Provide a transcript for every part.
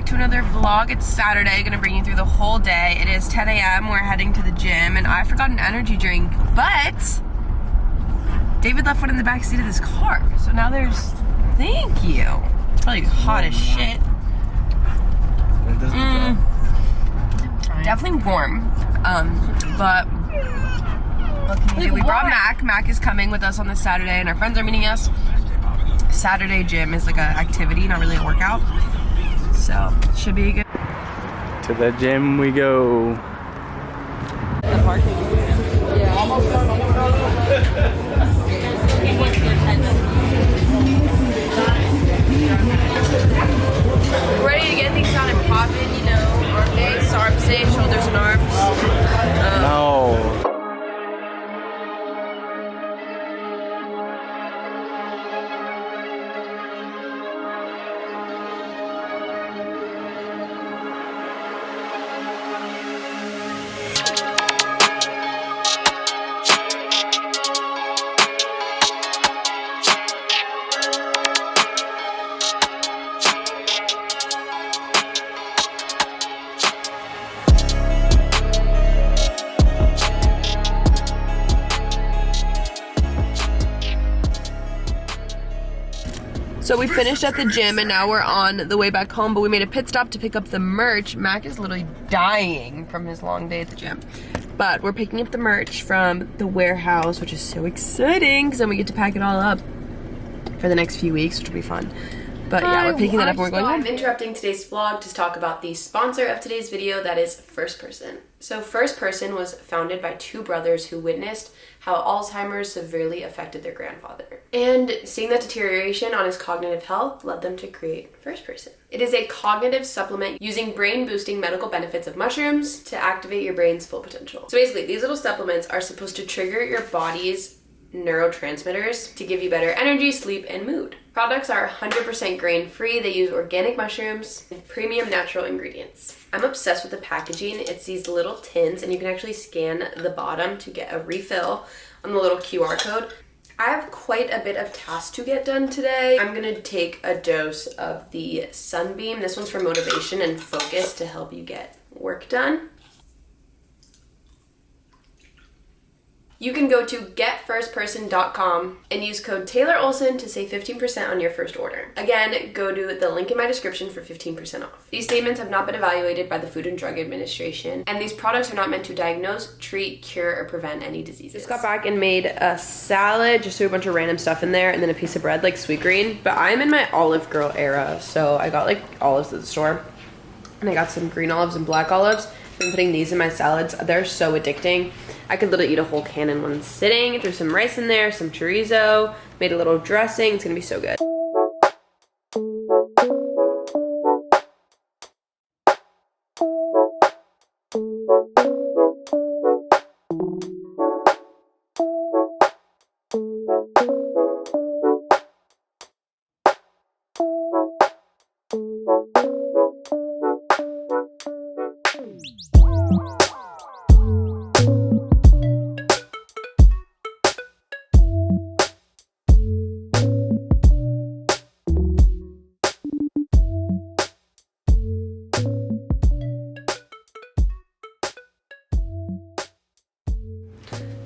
back to another vlog. It's Saturday, gonna bring you through the whole day. It is 10 a.m. We're heading to the gym and I forgot an energy drink, but David left one in the back seat of this car. So now there's, thank you. It's probably hot as shit. Definitely warm, but what can you do? We brought Mac. Mac is coming with us on this Saturday and our friends are meeting us. Saturday gym is like an activity, not really a workout. So, should be good. To the gym we go. The parking. Yeah, almost done. Ready to get things on and popping, you know. Arm days, arms day, shoulders and arms. No. So we finished at the gym and now we're on the way back home, but we made a pit stop to pick up the merch. Mac is literally dying from his long day at the gym. But we're picking up the merch from the warehouse, which is so exciting because then we get to pack it all up for the next few weeks, which will be fun. But yeah, we're picking that up and we're going home. I'm interrupting today's vlog to talk about the sponsor of today's video, that is First Person. So First Person was founded by two brothers who witnessed how Alzheimer's severely affected their grandfather. And seeing that deterioration on his cognitive health led them to create First Person. It is a cognitive supplement using brain-boosting medical benefits of mushrooms to activate your brain's full potential. So basically, these little supplements are supposed to trigger your body's neurotransmitters to give you better energy, sleep, and mood. Products are 100% grain-free. They use organic mushrooms and premium natural ingredients. I'm obsessed with the packaging. It's these little tins and you can actually scan the bottom to get a refill on the little QR code. I have quite a bit of tasks to get done today. I'm gonna take a dose of the Sunbeam. This one's for motivation and focus to help you get work done. You can go to getfirstperson.com and use code Taylor Olson to save 15% on your first order. Again, go to the link in my description for 15% off. These statements have not been evaluated by the Food and Drug Administration, and these products are not meant to diagnose, treat, cure, or prevent any diseases. Just got back and made a salad, just threw a bunch of random stuff in there, and then a piece of bread, like sweet green. But I'm in my olive girl era, so I got like olives at the store, and I got some green olives and black olives. I've been putting these in my salads. They're so addicting. I could literally eat a whole can in one sitting. Threw some rice in there, some chorizo, made a little dressing. It's gonna be so good.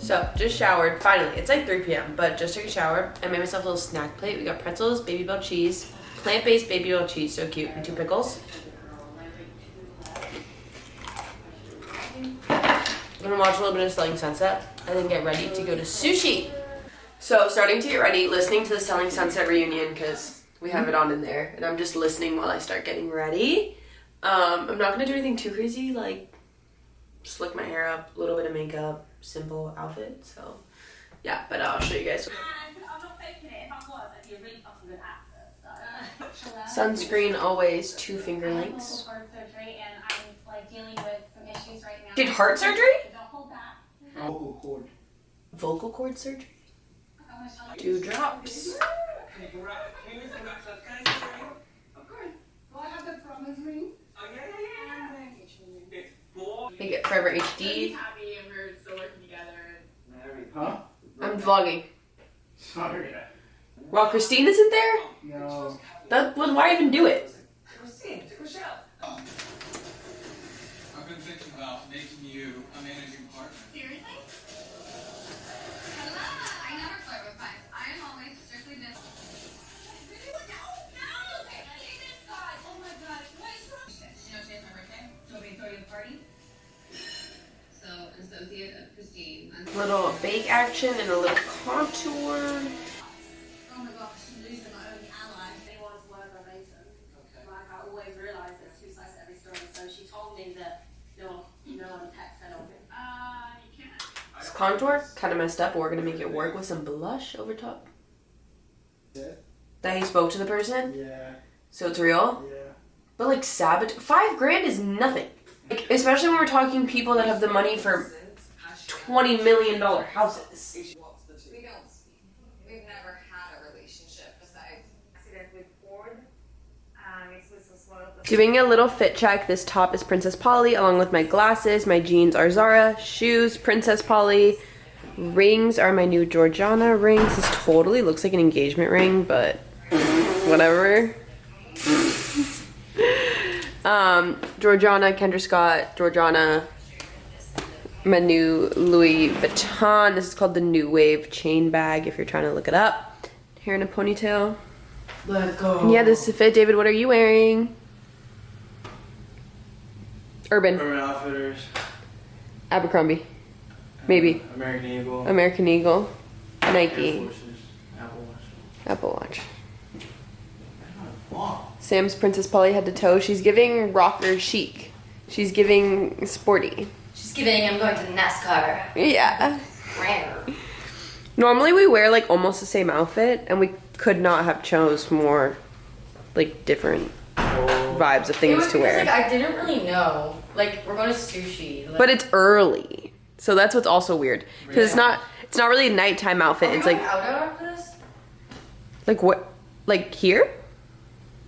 So, just showered, finally. It's like 3 p.m., but just took a shower. I made myself a little snack plate. We got pretzels, Baby Bell cheese, plant-based Baby Bell cheese, so cute, and 2 pickles. I'm gonna watch a little bit of Selling Sunset and then get ready to go to Sushi. So, starting to get ready, listening to the Selling Sunset reunion because we have it on in there, and I'm just listening while I start getting ready. I'm not gonna do anything too crazy, like slick my hair up, a little bit of makeup, simple outfit, so yeah, but I'll show you guys. Sunscreen always, 2 finger lengths. Did heart surgery? Vocal cord surgery? 2 drops. Make it Forever HD. Huh? I'm vlogging. Sorry. While Christine isn't there? No. Why even do it? about making you a managing partner. Seriously? Hello! I never flirt with friends. I am always strictly this. Really? No! No! Okay, I hate this guy! Oh my god, what is wrong? You know today's my birthday? Do you want me to throw you a party? So, an associate of Christine. Little bake action and a little contour. Oh my gosh, I'm losing my own ally. Anyone's word verbatim. Okay. Like, I always realise there's two sides to every story. So she told me that no one text said on it. You can't. This contour kind of messed up, but we're gonna make it work with some blush over top. Yeah. That he spoke to the person? Yeah. So it's real? Yeah. But like $5 grand is nothing. Like, especially when we're talking people that have the money for $20 million houses. We don't speak. We've never had a relationship besides accidentally poured. Doing a little fit check. This top is Princess Polly, along with my glasses. My jeans are Zara. Shoes, Princess Polly. Rings are my new Georgiana rings. This totally looks like an engagement ring, but whatever. Georgiana, Kendra Scott, Georgiana. My new Louis Vuitton. This is called the New Wave chain bag if you're trying to look it up. Hair in a ponytail. Let's go. Yeah, this is fit. David, what are you wearing? Urban. Urban Outfitters. Abercrombie. Maybe. American Eagle. American Eagle. Air Nike. Forces. Apple Watch. Apple Watch. Wow. Sam's Princess Polly head to toe. She's giving rocker chic. She's giving sporty. She's giving, I'm going to NASCAR. Yeah. Rare. Normally we wear like almost the same outfit and we could not have chose more like different vibes of things to wear. Like, I didn't really know. Like, we're going to sushi. Like, But it's early. So that's what's also weird. Because it's not really a nighttime outfit. are we It's going like out after this? like what, like here?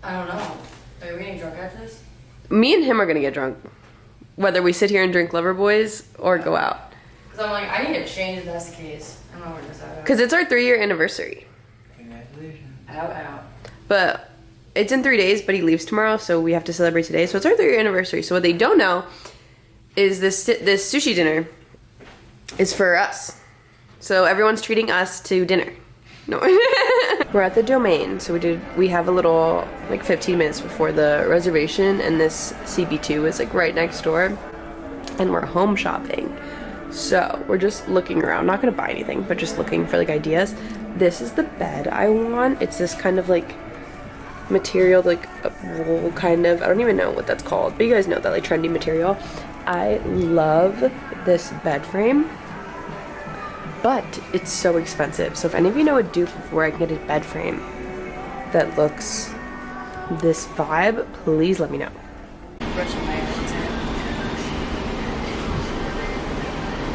I don't know. Are we getting drunk after this? Me and him are gonna get drunk. Whether we sit here and drink Loverboys or go out. Because I'm like, I need to change if that's the case. I'm not wearing this out. Because it's our 3-year anniversary. Congratulations. Out. But it's in 3 days, but he leaves tomorrow, so we have to celebrate today. So it's our 3-year anniversary. So what they don't know is this sushi dinner is for us. So everyone's treating us to dinner. No. We're at the Domain, so we have a little, like 15 minutes before the reservation, and this CB2 is like right next door, and we're home shopping. So we're just looking around, not gonna buy anything, but just looking for like ideas. This is the bed I want. It's this kind of like material, like a wool kind of, I don't even know what that's called, but you guys know that like trendy material. I love this bed frame, but it's so expensive. So if any of you know a dupe of where I can get a bed frame that looks this vibe, please let me know. Brushing my hair.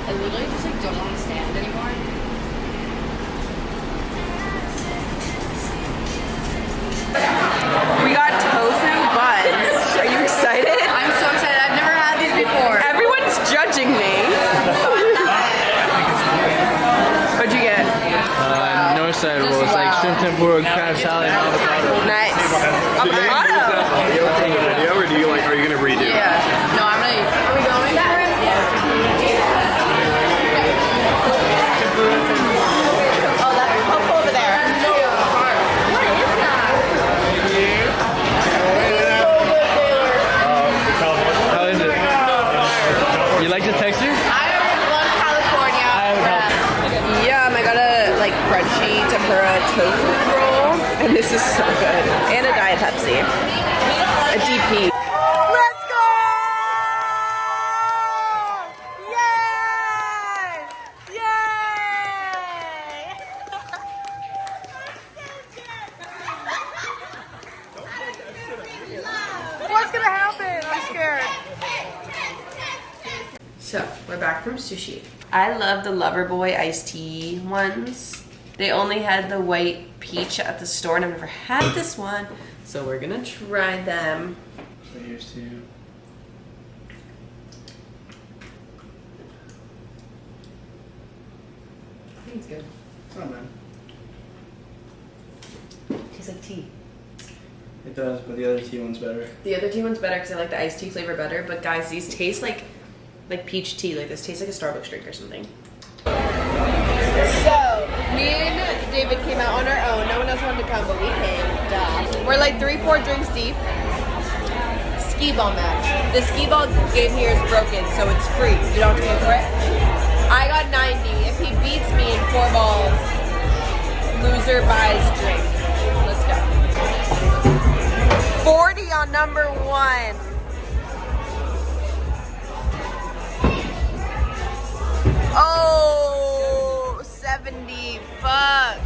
I literally just like don't want to stand anymore. We got tofu buns. Are you excited? I'm so excited. I've never had these before. Everyone's judging me. What'd you get? No side rolls, like shrimp tempura, crab salad, and avocado. Nice. Avocado. Video, or are you gonna redo? Yeah. No, I'm gonna. Are we going for it? Oh, that's helpful over there. How is it? You like the texture? I love California. Yum, I got a like crunchy tempura tofu roll, and this is so good. And a Diet Pepsi. A DP. Let's go! Yay! Yay! What's gonna happen? I'm scared. So, we're back from sushi. I love the Loverboy iced tea ones. They only had the white peach at the store, and I've never had this one. So we're gonna try them. So here's two. I think it's good. It's not bad. Tastes like tea. It does, but the other tea one's better. The other tea one's better because I like the iced tea flavor better. But guys, these taste like like peach tea. Like this tastes like a Starbucks drink or something. So, me and David came out on our own. No one else wanted to come, but we came. Duh. We're like 3-4 drinks deep. Skee ball match. The skee ball game here is broken, so it's free. You don't have to pay for it. I got 90. If he beats me in 4 balls, loser buys drink. Let's go. 40 on number 1. Oh, 70. Fuck.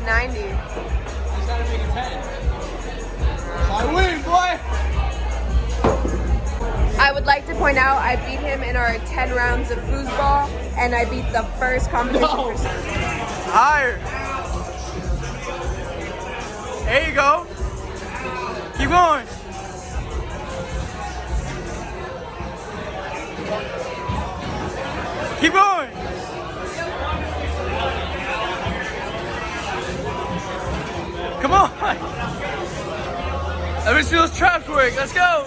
90. Just gotta make it 10. I win, boy! I would like to point out I beat him in our 10 rounds of foosball, and I beat the first competition for Higher. There you go. Keep going. Keep going. Come on. Let me see those traps work. Let's go.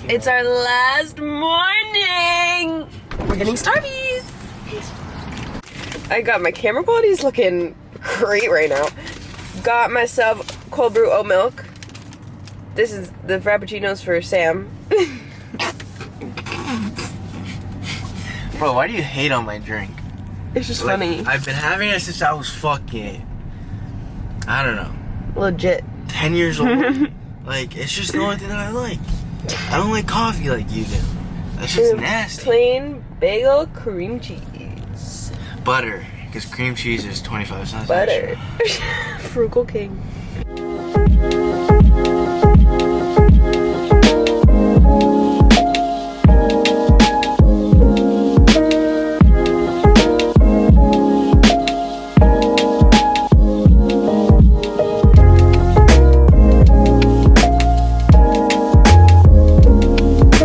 It's our last morning. We're getting Starbies. I got my camera quality is looking great right now. Got myself cold brew oat milk. This is the frappuccinos for Sam. Bro, why do you hate on my drink? It's just Like, funny. I've been having it since I was fucking, I don't know, Legit. 10 years old. Like, it's just the only thing that I like. I don't like coffee like you do. That's just nasty. Plain bagel cream cheese. Butter, because cream cheese is 25 cents. Butter. extra. Frugal King.